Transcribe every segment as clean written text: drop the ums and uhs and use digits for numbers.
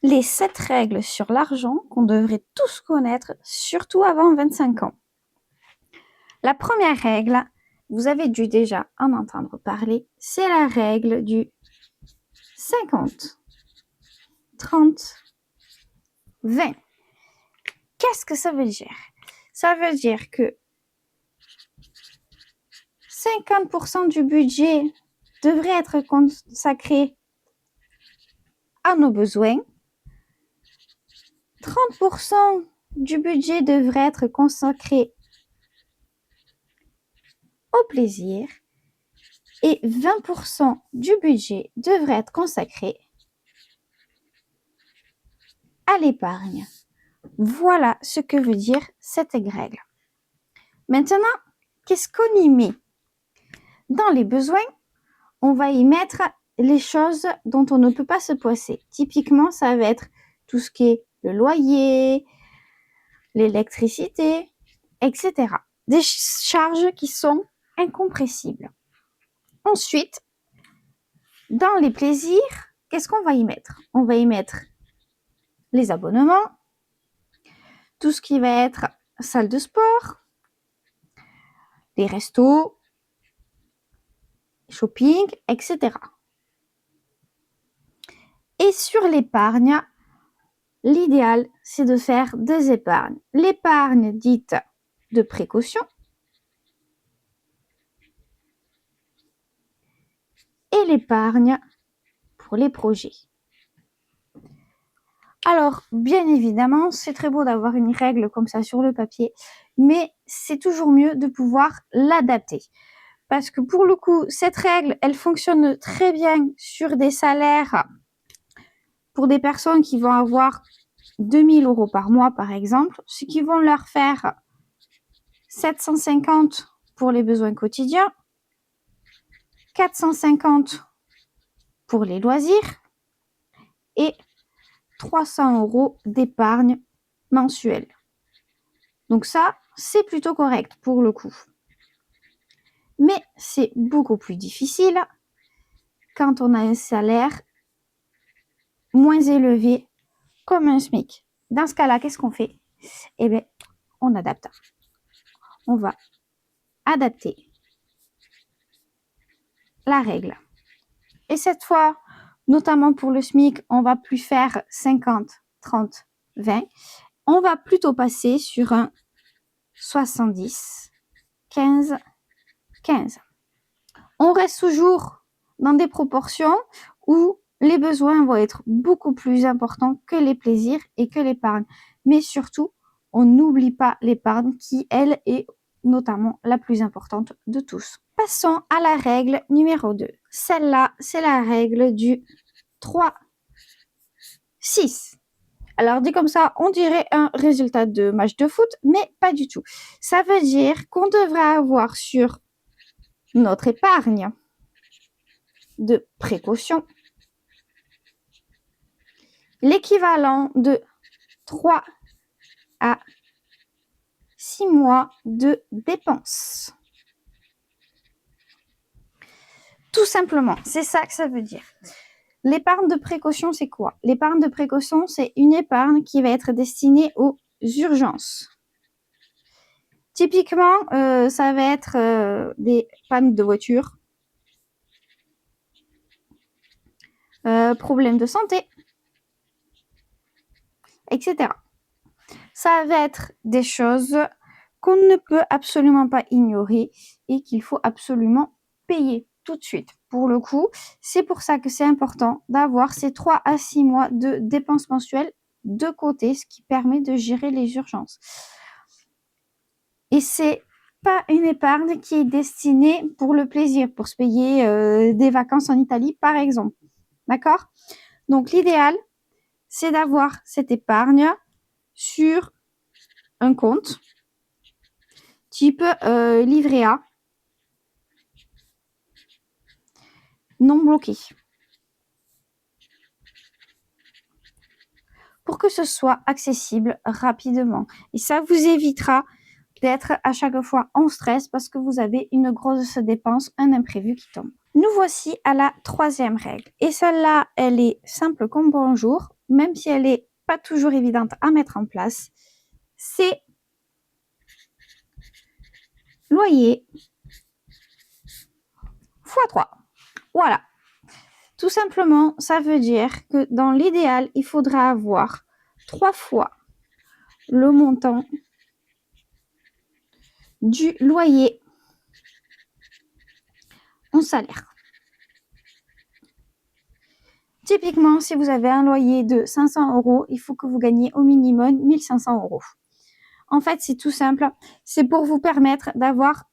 les 7 règles sur l'argent qu'on devrait tous connaître, surtout avant 25 ans. La première règle, vous avez dû déjà en entendre parler, c'est la règle du 50, 30, 20. Qu'est-ce que ça veut dire? Ça veut dire que 50% du budget devrait être consacré à nos besoins, 30% du budget devrait être consacré au plaisir et 20% du budget devrait être consacré à l'épargne. Voilà ce que veut dire cette règle. Maintenant, qu'est-ce qu'on y met? Dans les besoins, on va y mettre les choses dont on ne peut pas se passer. Typiquement, ça va être tout ce qui est le loyer, l'électricité, etc. Des charges qui sont incompressibles. Ensuite, dans les plaisirs, qu'est-ce qu'on va y mettre? On va y mettre les abonnements, tout ce qui va être salle de sport, les restos, shopping, etc. Et sur l'épargne, l'idéal, c'est de faire 2 épargnes. L'épargne dite de précaution et l'épargne pour les projets. Alors, bien évidemment, c'est très beau d'avoir une règle comme ça sur le papier, mais c'est toujours mieux de pouvoir l'adapter. Parce que pour le coup, cette règle, elle fonctionne très bien sur des salaires pour des personnes qui vont avoir 2 000 € par mois, par exemple, ce qui vont leur faire 750 pour les besoins quotidiens, 450 pour les loisirs et 300 € d'épargne mensuelle. Donc ça, c'est plutôt correct pour le coup. Mais c'est beaucoup plus difficile quand on a un salaire moins élevé comme un SMIC. Dans ce cas-là, qu'est-ce qu'on fait? Eh bien, on adapte. On va adapter la règle. Et cette fois, notamment pour le SMIC, on va plus faire 50, 30, 20. On va plutôt passer sur un 70, 15, 15. On reste toujours dans des proportions où les besoins vont être beaucoup plus importants que les plaisirs et que l'épargne. Mais surtout, on n'oublie pas l'épargne qui, elle, est notamment la plus importante de tous. Passons à la règle numéro 2. Celle-là, c'est la règle du 3, 6. Alors, dit comme ça, on dirait un résultat de match de foot, mais pas du tout. Ça veut dire qu'on devrait avoir sur notre épargne de précaution l'équivalent de 3 à 6 mois de dépenses. Tout simplement, c'est ça que ça veut dire. L'épargne de précaution, c'est quoi? L'épargne de précaution, c'est une épargne qui va être destinée aux urgences. Typiquement, ça va être des pannes de voiture, problèmes de santé, etc. Ça va être des choses qu'on ne peut absolument pas ignorer et qu'il faut absolument payer tout de suite. Pour le coup, c'est pour ça que c'est important d'avoir ces 3 à 6 mois de dépenses mensuelles de côté, ce qui permet de gérer les urgences. Et c'est pas une épargne qui est destinée pour le plaisir, pour se payer des vacances en Italie, par exemple. D'accord? Donc, l'idéal, c'est d'avoir cette épargne sur un compte type livret A non bloqué. Pour que ce soit accessible rapidement. Et ça vous évitera d'être à chaque fois en stress parce que vous avez une grosse dépense, un imprévu qui tombe. Nous voici à la troisième règle. Et celle-là, elle est simple comme bonjour, même si elle n'est pas toujours évidente à mettre en place. C'est loyer x 3. Voilà. Tout simplement, ça veut dire que dans l'idéal, il faudra avoir 3 fois le montant du loyer en salaire. Typiquement, si vous avez un loyer de 500 €, il faut que vous gagniez au minimum 1500 €. En fait, c'est tout simple. C'est pour vous permettre d'avoir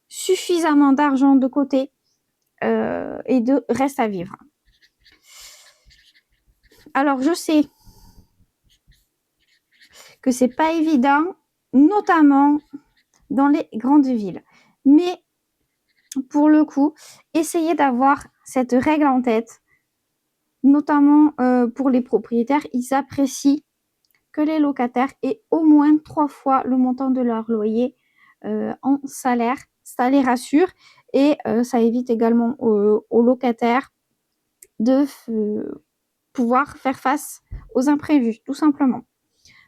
suffisamment d'argent de côté et de reste à vivre. Alors, je sais que c'est pas évident, notamment dans les grandes villes. Mais pour le coup, essayez d'avoir cette règle en tête, notamment pour les propriétaires. Ils apprécient que les locataires aient au moins 3 fois le montant de leur loyer en salaire. Ça les rassure et ça évite également aux locataires de pouvoir faire face aux imprévus, tout simplement.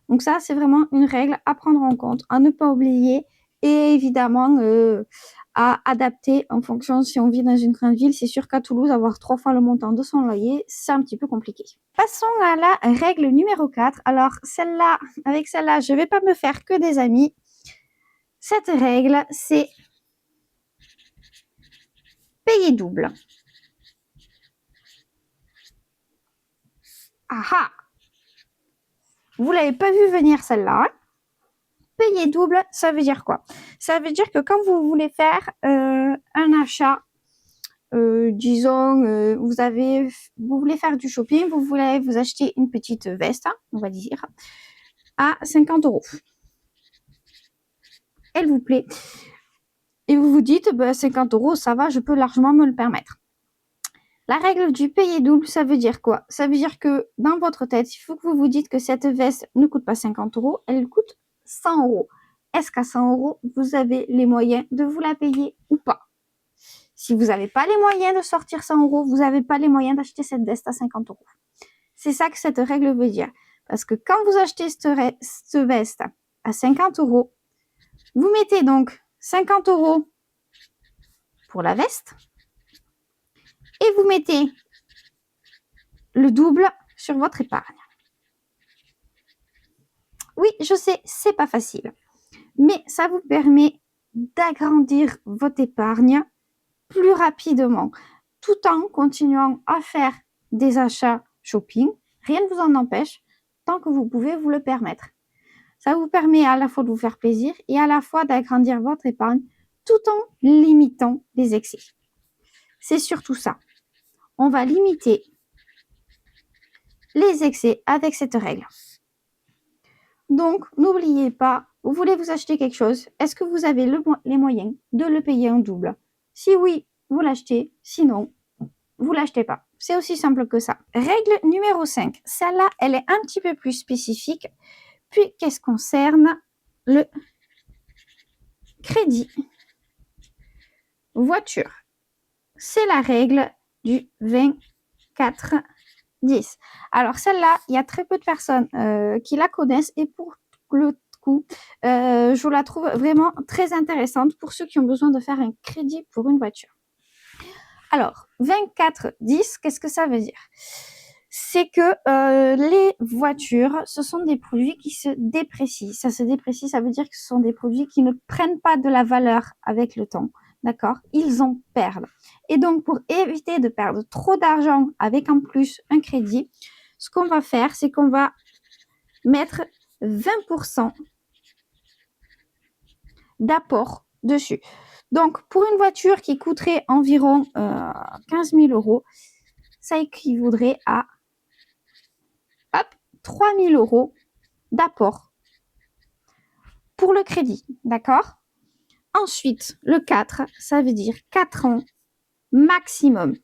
Donc ça, c'est vraiment une règle à prendre en compte, à ne pas oublier et évidemment à adapter en fonction si on vit dans une grande ville. C'est sûr qu'à Toulouse, avoir 3 fois le montant de son loyer, c'est un petit peu compliqué. Passons à la règle numéro 4. Alors celle-là, avec celle-là, je ne vais pas me faire que des amis. Cette règle, c'est payer double. Ah ah! Vous l'avez pas vu venir celle-là, hein? Payer double, ça veut dire quoi? Ça veut dire que quand vous voulez faire un achat, disons, vous voulez faire du shopping, vous voulez vous acheter une petite veste, hein, on va dire, à 50 €. Elle vous plaît. Et vous vous dites, 50 €, ça va, je peux largement me le permettre. La règle du payer double, ça veut dire quoi? Ça veut dire que dans votre tête, il faut que vous vous dites que cette veste ne coûte pas 50 €, elle coûte 100 €. Est-ce qu'à 100 €, vous avez les moyens de vous la payer ou pas? Si vous n'avez pas les moyens de sortir 100 €, vous n'avez pas les moyens d'acheter cette veste à 50 €. C'est ça que cette règle veut dire. Parce que quand vous achetez cette veste à 50 €, vous mettez donc 50 € pour la veste et vous mettez le double sur votre épargne. Oui, je sais, c'est pas facile, mais ça vous permet d'agrandir votre épargne plus rapidement, tout en continuant à faire des achats shopping. Rien ne vous en empêche, tant que vous pouvez vous le permettre. Ça vous permet à la fois de vous faire plaisir et à la fois d'agrandir votre épargne, tout en limitant les excès. C'est surtout ça. On va limiter les excès avec cette règle. Donc, n'oubliez pas, vous voulez vous acheter quelque chose, est-ce que vous avez les moyens de le payer en double? Si oui, vous l'achetez, sinon, vous l'achetez pas. C'est aussi simple que ça. Règle numéro 5. Celle-là, elle est un petit peu plus spécifique, puis qu'est-ce concerne le crédit voiture. C'est la règle du 24-10. Alors celle-là, il y a très peu de personnes qui la connaissent et pour le coup, je la trouve vraiment très intéressante pour ceux qui ont besoin de faire un crédit pour une voiture. Alors, 24-10, qu'est-ce que ça veut dire? C'est que les voitures, ce sont des produits qui se déprécient. Ça se déprécie, ça veut dire que ce sont des produits qui ne prennent pas de la valeur avec le temps. D'accord? Ils en perdent. Et donc, pour éviter de perdre trop d'argent avec en plus un crédit, ce qu'on va faire, c'est qu'on va mettre 20% d'apport dessus. Donc, pour une voiture qui coûterait environ 15 000 €, ça équivaudrait à 3 000 € d'apport pour le crédit. D'accord? Ensuite, le 4, ça veut dire 4 ans maximum.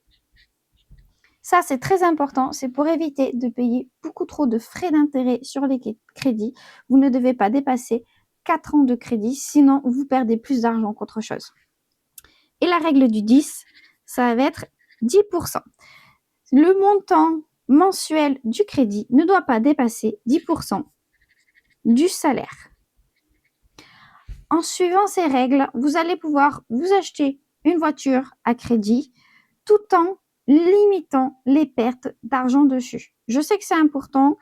Ça, c'est très important. C'est pour éviter de payer beaucoup trop de frais d'intérêt sur les crédits. Vous ne devez pas dépasser 4 ans de crédit, sinon vous perdez plus d'argent qu'autre chose. Et la règle du 10, ça va être 10%. Le montant mensuel du crédit ne doit pas dépasser 10% du salaire. En suivant ces règles, vous allez pouvoir vous acheter une voiture à crédit tout en limitant les pertes d'argent dessus. Je sais que c'est important.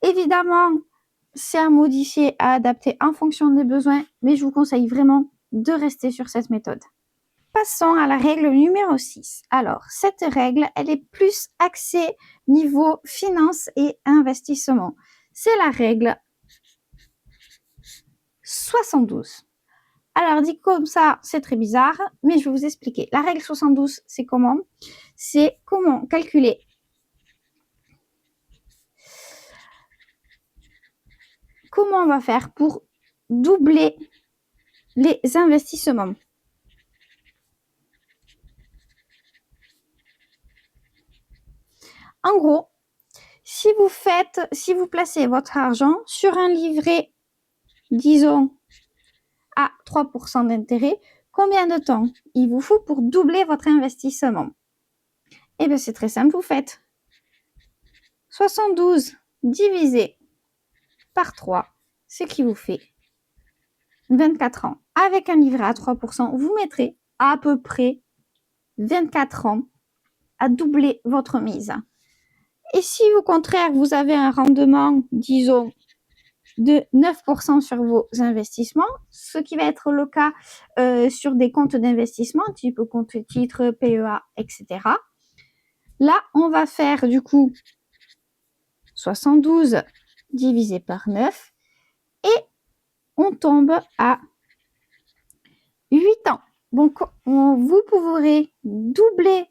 Évidemment, c'est à modifier, à adapter en fonction des besoins, mais je vous conseille vraiment de rester sur cette méthode. Passons à la règle numéro 6. Alors, cette règle, elle est plus axée niveau finance et investissement. C'est la règle 72. Alors, dit comme ça, c'est très bizarre, mais je vais vous expliquer. La règle 72, c'est comment? C'est comment calculer comment on va faire pour doubler les investissements. En gros, si vous placez votre argent sur un livret, disons, à 3% d'intérêt, combien de temps il vous faut pour doubler votre investissement? Eh bien, c'est très simple, vous faites 72 divisé par 3, ce qui vous fait 24 ans. Avec un livret à 3%, vous mettrez à peu près 24 ans à doubler votre mise. Et si au contraire, vous avez un rendement, disons, de 9% sur vos investissements, ce qui va être le cas sur des comptes d'investissement, type compte titre, PEA, etc. Là, on va faire du coup 72 divisé par 9 et on tombe à 8 ans. Donc, vous pourrez doubler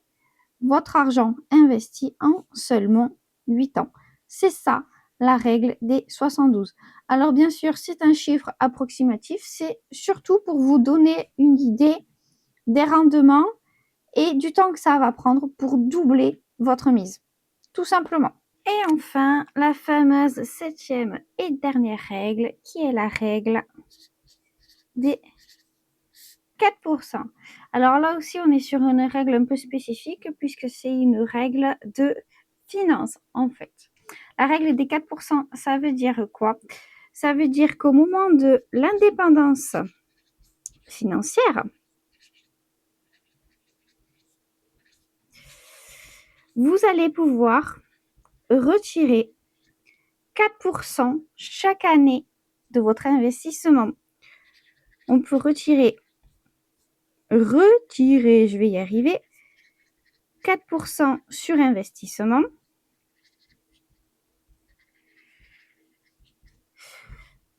votre argent investi en seulement 8 ans. C'est ça la règle des 72. Alors bien sûr, c'est un chiffre approximatif, c'est surtout pour vous donner une idée des rendements et du temps que ça va prendre pour doubler votre mise, tout simplement. Et enfin, la fameuse 7e et dernière règle, qui est la règle des 4%. Alors là aussi, on est sur une règle un peu spécifique puisque c'est une règle de finance, en fait. La règle des 4%, ça veut dire quoi? Ça veut dire qu'au moment de l'indépendance financière, vous allez pouvoir retirer 4% chaque année de votre investissement. On peut retirer, je vais y arriver, 4% sur investissement,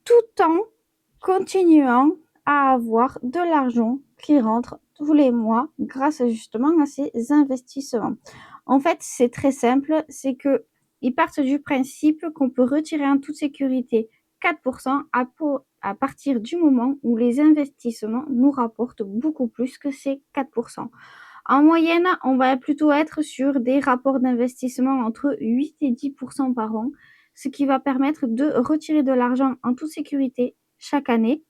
tout en continuant à avoir de l'argent qui rentre tous les mois grâce justement à ces investissements. En fait, c'est très simple, c'est que ils partent du principe qu'on peut retirer en toute sécurité 4% à partir du moment où les investissements nous rapportent beaucoup plus que ces 4%. En moyenne, on va plutôt être sur des rapports d'investissement entre 8 et 10% par an, ce qui va permettre de retirer de l'argent en toute sécurité chaque année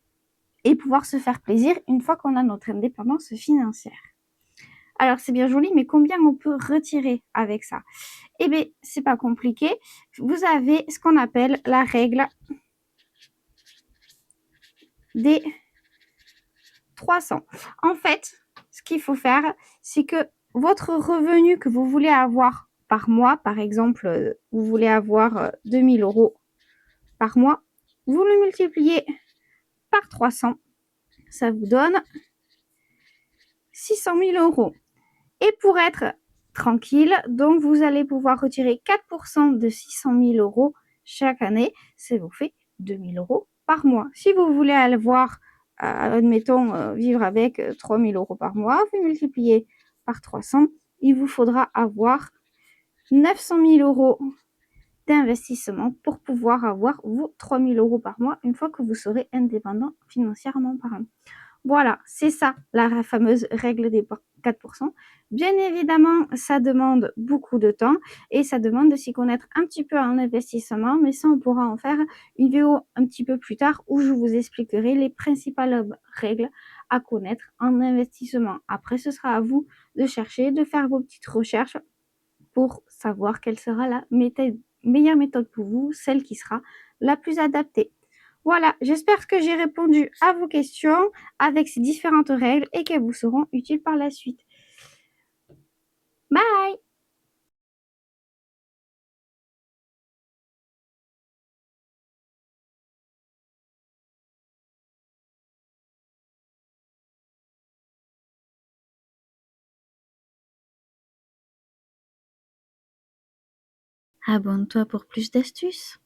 et pouvoir se faire plaisir une fois qu'on a notre indépendance financière. Alors, c'est bien joli, mais combien on peut retirer avec ça? Eh bien, c'est pas compliqué. Vous avez ce qu'on appelle la règle des 300. En fait, ce qu'il faut faire, c'est que votre revenu que vous voulez avoir par mois, par exemple, vous voulez avoir 2000 € par mois, vous le multipliez par 300, ça vous donne 600 000 €. Et pour être tranquille, donc vous allez pouvoir retirer 4% de 600 000 € chaque année, ça vous fait 2000 € par mois. Si vous voulez aller voir, admettons, vivre avec 3000 € par mois, vous multipliez par 300, il vous faudra avoir 900 000 € d'investissement pour pouvoir avoir vos 3000 € par mois une fois que vous serez indépendant financièrement parlant. Voilà, c'est ça la fameuse règle des 4%. Bien évidemment, ça demande beaucoup de temps et ça demande de s'y connaître un petit peu en investissement, mais ça, on pourra en faire une vidéo un petit peu plus tard où je vous expliquerai les principales règles à connaître en investissement. Après, ce sera à vous de chercher, de faire vos petites recherches pour savoir quelle sera la meilleure méthode pour vous, celle qui sera la plus adaptée. Voilà, j'espère que j'ai répondu à vos questions avec ces différentes règles et qu'elles vous seront utiles par la suite. Bye! Abonne-toi pour plus d'astuces.